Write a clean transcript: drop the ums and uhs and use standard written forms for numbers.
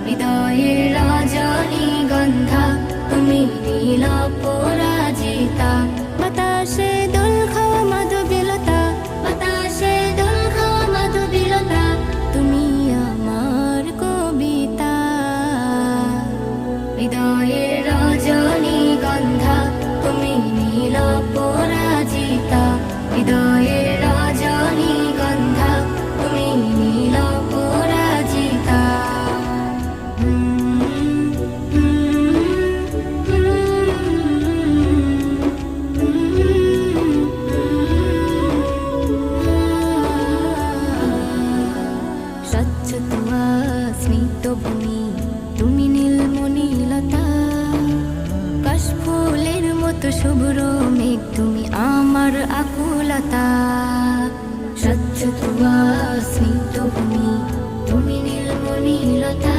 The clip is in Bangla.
হৃদয়ের রজনীগন্ধা তুমি নীল পরাজিতা। বাতাসে দোল খাওয়া মাধবীলতা, বাতাসে দোল খাওয়া মাধবীলতা, তুমি আমার কবিতা। হৃদয়ের রজনীগন্ধা তুমি নীল পরাজিতা। হৃদয়ের রজনীগন্ধা তুমি নীল পরাজিতা। স্বচ্ছ তুয়া স্মিত ভূমি তুমি নীলমণিলতা। কাশফুলের মতো শুভ্র মেঘ তুমি আমার আকুলতা। স্বচ্ছ তুয়া স্মিত ভূমি তুমি নীলমণিলতা।